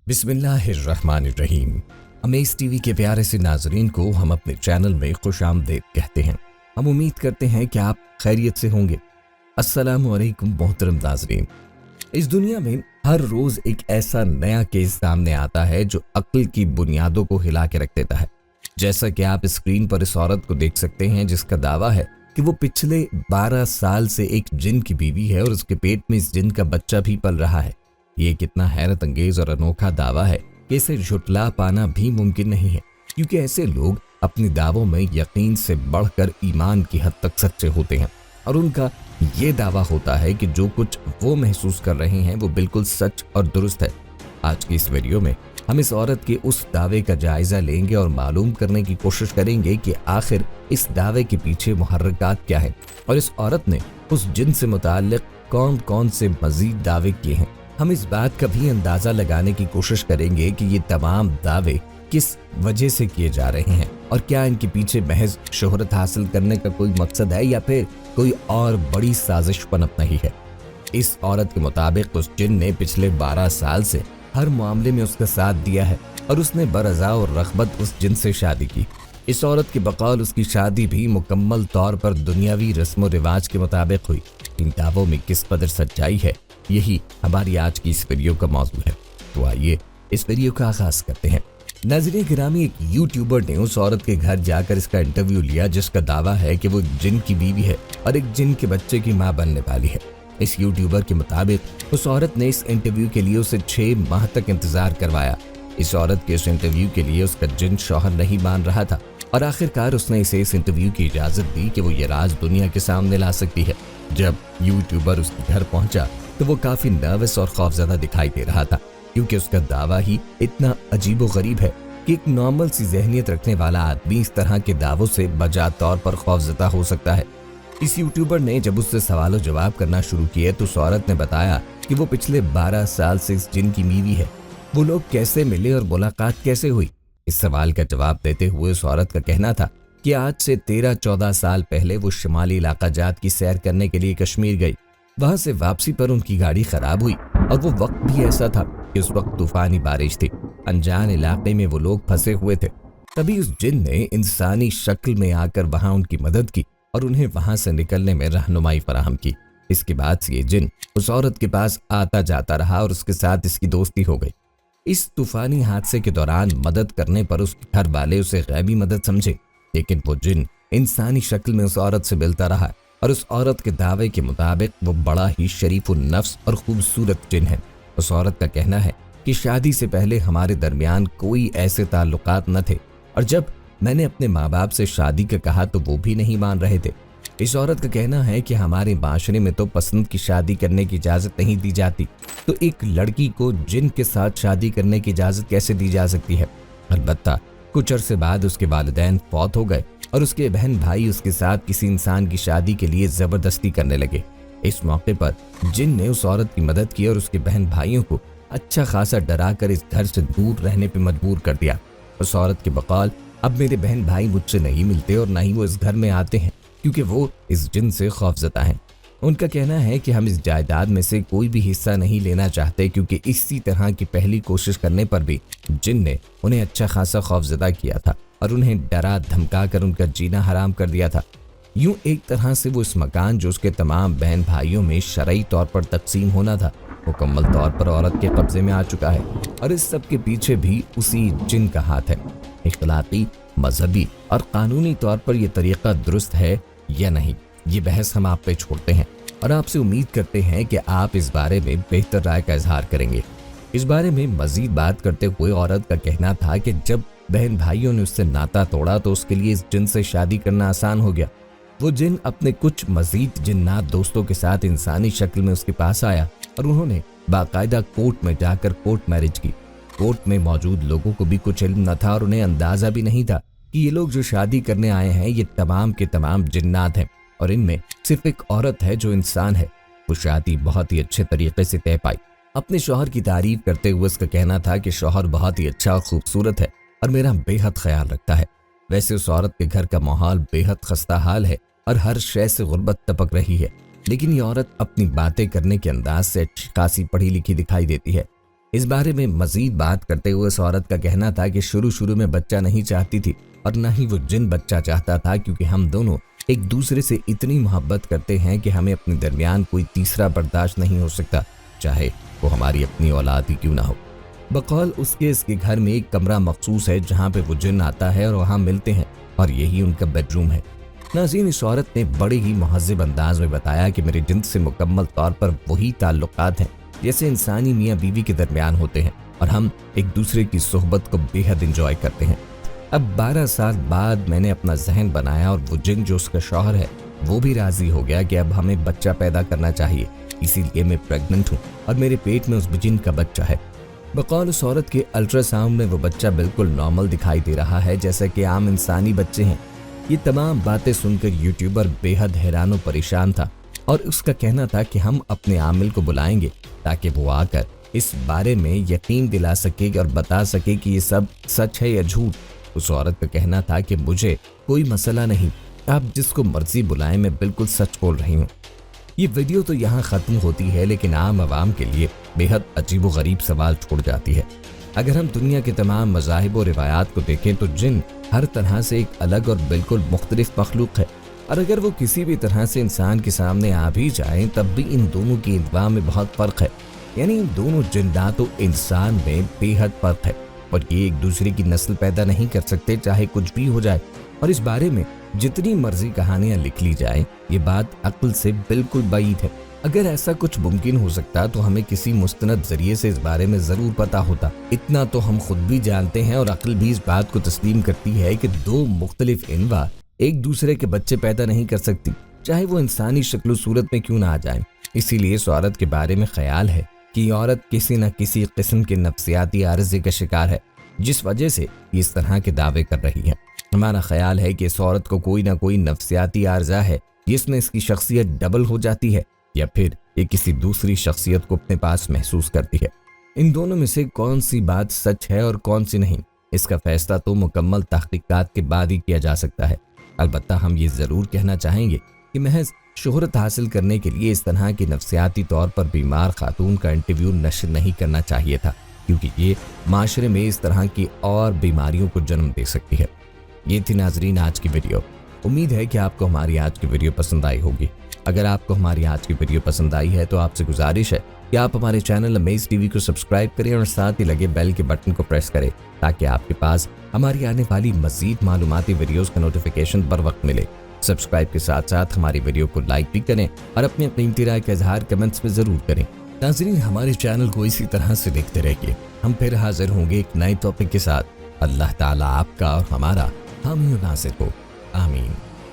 बिस्मिल्लाहिर्रहमानिर्रहीम। Amaze TV के प्यारे से नाजरीन को हम अपने चैनल में खुशामदीद कहते हैं। हम उम्मीद करते हैं कि आप खैरियत से होंगे। अस्सलामु अलैकुम मोहतरम नाजरीन। इस दुनिया में हर रोज एक ऐसा नया केस सामने आता है जो अक्ल की बुनियादों को हिला के रख देता है। जैसा कि आप स्क्रीन पर इस औरत को देख सकते हैं जिसका दावा है कि वो पिछले 12 साल से एक जिन की बीवी है और उसके पेट में इस जिन का बच्चा भी पल रहा है। ये कितना हैरत अंगेज और अनोखा दावा है कि इसे झुटला पाना भी मुमकिन नहीं है, क्योंकि ऐसे लोग अपने दावों में यकीन से बढ़कर ईमान की हद तक सच्चे होते हैं और उनका ये दावा होता है कि जो कुछ वो महसूस कर रहे हैं वो बिल्कुल सच और दुरुस्त है। आज की इस वीडियो में हम इस औरत के उस दावे का जायजा लेंगे और मालूम करने की कोशिश करेंगे कि आखिर इस दावे के पीछे मुहर्रिकात क्या है और इस औरत ने उस जिन से मुताल्लिक कौन कौन से मजीद दावे किए हैं। हम इस बात का भी अंदाजा लगाने की कोशिश करेंगे कि ये तमाम दावे किस वजह से किए जा रहे हैं और क्या इनके पीछे महज शोहरत हासिल करने का कोई मकसद है या फिर कोई और बड़ी साजिश पनप रही है। इस औरत के मुताबिक उस जिन ने पिछले 12 साल से हर मामले में उसका साथ दिया है और उसने बरज़ा और रग़बत उस जिन से शादी की। इस औरत के बकौल उसकी शादी भी मुकम्मल तौर पर दुनियावी रस्म व रिवाज के मुताबिक हुई। इन दावों में किस कदर सच्चाई है, यही हमारी आज की इस वीडियो का मौजू है। तो आइए इस वीडियो का आगाज करते हैं। नाज़रीन गिरामी, एक यूट्यूबर ने उस औरत के घर जाकर इसका इंटरव्यू लिया जिसका दावा है कि वो जिन की बीवी है और एक जिन के बच्चे की मां बनने वाली है। इस यूट्यूबर के मुताबिक उस औरत ने इस इंटरव्यू के लिए उसे 6 माह तक इंतजार करवाया। इस औरत के इस इंटरव्यू के लिए उसका जिन शौहर नहीं मान रहा था और आखिरकार उसने इसे इस इंटरव्यू की इजाजत दी कि वो ये राज दुनिया के सामने ला सकती है। जब यूट्यूबर उसके घर पहुंचा तो वो काफी नर्वस और खौफजदा दिखाई दे रहा था, क्योंकि उसका दावा ही इतना अजीबो गरीब है कि एक नॉर्मल सी जहनियत रखने वाला आदमी इस तरह के दावों से बजा तौर पर खौफजदा हो सकता है। इस यूट्यूबर ने जब उससे सवालों जवाब करना शुरू किए तो उस औरत ने बताया कि वो पिछले 12 साल से इस जिन की बीवी है। वो लोग कैसे मिले और मुलाकात कैसे हुई? इस सवाल का जवाब देते हुए उस औरत का कहना था कि आज से 13-14 साल पहले वो शुमाली इलाका जात की सैर करने के लिए कश्मीर गई। वहां से वापसी पर उनकी गाड़ी खराब हुई और वो वक्त भी ऐसा था कि उस वक्त तूफानी बारिश थी। अनजान इलाके में वो लोग फंसे हुए थे। तभी उस जिन ने इंसानी शक्ल में आकर वहां उनकी मदद की और उन्हें वहां से निकलने में रहनुमाई फराहम की। इसके बाद से ये जिन उस औरत के पास आता जाता रहा और उसके साथ इसकी दोस्ती हो गई। इस तूफानी हादसे के दौरान मदद करने पर उसके घर वाले उसे गैबी मदद समझे, लेकिन वो जिन इंसानी शक्ल में उस औरत से मिलता रहा और उस औरत के दावे के मुताबिक वो बड़ा ही शरीफुल नफ्स और खूबसूरत जिन है। उस औरत का कहना है कि शादी से पहले हमारे दरमियान कोई ऐसे ताल्लुकात न थे और जब मैंने अपने माँ बाप से शादी का कहा तो वो भी नहीं मान रहे थे। इस औरत का कहना है कि हमारे माशरे में तो पसंद की शादी करने की इजाज़त नहीं दी जाती, तो एक लड़की को जिन के साथ शादी करने की इजाज़त कैसे दी जा सकती है। अलबत्ता कुछ अरसे बाद उसके वालिदैन फौत हो गए और उसके बहन भाई उसके साथ किसी इंसान की शादी के लिए ज़बरदस्ती करने लगे। इस मौके पर जिन ने उस औरत की मदद की और उसके बहन भाइयों को अच्छा खासा डरा कर इस घर से दूर रहने पर मजबूर कर दिया। उस औरत के बकौल अब मेरे बहन भाई मुझसे नहीं मिलते और ना ही वो इस घर में आते हैं, क्योंकि वो इस जिन से खौफजदा हैं। उनका कहना है कि हम इस जायदाद में से कोई भी हिस्सा नहीं लेना चाहते, क्योंकि इसी तरह की पहली कोशिश करने पर भी जिन ने उन्हें अच्छा खासा खौफजदा किया था और उन्हें डरा धमका कर उनका जीना हराम कर दिया था। यूं एक तरह से वो इस मकान जो उसके तमाम बहन भाइयों में शरई तौर पर तकसीम होना था मुकम्मल तौर पर औरत के कब्जे में आ चुका है और इस सब के पीछे भी उसी जिन का हाथ है। इख्तिलाती, मजहबी और कानूनी तौर पर यह तरीका दुरुस्त है या नहीं, ये बहस हम आप पे छोड़ते हैं और आपसे उम्मीद करते हैं कि आप इस बारे में बेहतर राय का इजहार करेंगे। इस बारे में मजीद बात करते हुए औरत का कहना था कि जब बहन भाइयों ने उससे नाता तोड़ा तो उसके लिए इस जिन से शादी करना आसान हो गया। वो जिन अपने कुछ मजीद जिन्नात दोस्तों के साथ इंसानी शक्ल में उसके पास आया और उन्होंने बाकायदा कोर्ट में जाकर कोर्ट मैरिज की। कोर्ट में मौजूद लोगों को भी कुछ इल्म न था और उन्हें अंदाजा भी नहीं था कि ये लोग जो शादी करने आए हैं ये तमाम के तमाम जिन्नात हैं और इनमें सिर्फ एक औरत है जो इंसान है। वो शादी बहुत ही अच्छे तरीके से तय पाई। अपने शौहर की तारीफ करते हुए उसका कहना था कि शौहर बहुत ही अच्छा और खूबसूरत है और मेरा बेहद ख्याल रखता है। वैसे उस औरत के घर का माहौल बेहद खस्ता हाल है और हर शय से गुर्बत टपक रही है, लेकिन ये औरत अपनी बातें करने के अंदाज से अच्छी खासी पढ़ी लिखी दिखाई देती है। इस बारे में मजीद बात करते हुए उस औरत का कहना था कि शुरू में बच्चा नहीं चाहती थी और न ही वो जिन बच्चा चाहता था, क्योंकि हम दोनों एक दूसरे से इतनी मोहब्बत करते हैं कि हमें अपने दरमियान कोई तीसरा बर्दाश्त नहीं हो सकता, चाहे वो हमारी अपनी औलाद ही क्यों ना हो। बकौल उसके इसके घर में एक कमरा मखसूस है जहाँ पे वो जिन आता है और वहाँ मिलते हैं और यही उनका बेडरूम है। नाज़रीन, इस औरत ने बड़े ही महज़्ज़ब अंदाज में बताया कि मेरे जिन से मुकम्मल तौर पर वही ताल्लुकात हैं जैसे इंसानी मियाँ बीवी के दरमियान होते हैं और हम एक दूसरे की सोहबत को बेहद इंजॉय करते हैं। अब 12 साल बाद मैंने अपना जहन बनाया और वो जिन जो उसका शौहर है वो भी राजी हो गया कि अब हमें बच्चा पैदा करना चाहिए, इसीलिए मैं प्रेग्नेंट हूँ और मेरे पेट में उस जिन का बच्चा है। बकौल उस औरत के अल्ट्रासाउंड में वो बच्चा बिल्कुल नॉर्मल दिखाई दे रहा है, जैसा कि आम इंसानी बच्चे हैं। ये तमाम बातें सुनकर यूट्यूबर बेहद हैरान और परेशान था और उसका कहना था कि हम अपने आमिल को बुलाएंगे ताकि वो आकर इस बारे में यकीन दिला सके और बता सके कि ये सब सच है या झूठ। उस औरत का कहना था कि मुझे कोई मसला नहीं, आप जिसको मर्जी बुलाएं, मैं बिल्कुल सच बोल रही हूँ। ये वीडियो तो यहाँ ख़त्म होती है, लेकिन आम आवाम के लिए बेहद अजीब व गरीब सवाल छोड़ जाती है। अगर हम दुनिया के तमाम मज़ाहिब और रिवायात को देखें तो जिन हर तरह से एक अलग और बिल्कुल मुख्तलिफ मखलूक है, और अगर वो किसी भी तरह से इंसान के सामने आ भी जाएं तब भी इन दोनों की इंतवा में बहुत फ़र्क है। यानी इन दोनों जिन्नात और इंसान में बेहद फ़र्क है और ये एक दूसरे की नस्ल पैदा नहीं कर सकते, चाहे कुछ भी हो जाए। और इस बारे में जितनी मर्जी कहानियां लिख ली जाए, ये बात अक्ल से बिल्कुल बाइद है। अगर ऐसा कुछ मुमकिन हो सकता तो हमें किसी मुस्तनद जरिए से इस बारे में ज़रूर पता होता। इतना तो हम खुद भी जानते हैं और अक्ल भी इस बात को तस्लीम करती है कि दो मुख्तलिफ इनवा एक दूसरे के बच्चे पैदा नहीं कर सकती, चाहे वो इंसानी शक्ल सूरत में क्यों ना आ जाए। इसीलिए इस औरत के बारे में ख्याल है कि औरत किसी न किसी किस्म के नफ्सियाती आर्जे का शिकार है, जिस वजह से इस तरह के दावे कर रही है। हमारा ख्याल है कि इस औरत को कोई ना कोई नफ्सियाती आर्जा है जिसमें इसकी शख्सियत डबल हो जाती है या फिर ये किसी दूसरी शख्सियत को अपने पास महसूस करती है। इन दोनों में से कौन सी बात सच है और कौन सी नहीं, इसका फैसला तो मुकम्मल तहकीकात के बाद ही किया जा सकता है। अलबत्ता हम ये ज़रूर कहना चाहेंगे कि महज शोहरत हासिल करने के लिए इस तरह की नफ्सियाती तौर पर बीमार खातून का इंटरव्यू नशर नहीं करना चाहिए था, क्योंकि ये माशरे में इस तरह की और बीमारियों को जन्म दे सकती है। ये थी नाजरीन आज की वीडियो। उम्मीद है कि आपको हमारी आज की वीडियो पसंद आई होगी। अगर आपको हमारी आज की वीडियो पसंद आई है तो आपसे गुजारिश है कि आप हमारे चैनल अमेज टीवी को सब्सक्राइब करें और साथ ही लगे बेल के बटन को प्रेस करें ताकि आपके पास हमारी आने वाली मजीद मालूमाती वीडियोस का नोटिफिकेशन बर वक्त मिले। सब्सक्राइब के साथ साथ हमारी वीडियो को लाइक भी करें और अपने कीमती राय का इजहार कमेंट्स में ज़रूर करें। नाज़रीन, हमारे चैनल को इसी तरह से देखते रहिए। हम फिर हाजिर होंगे एक नए टॉपिक के साथ। अल्लाह ताला आपका और हमारा हामी नासिर हो। आमीन।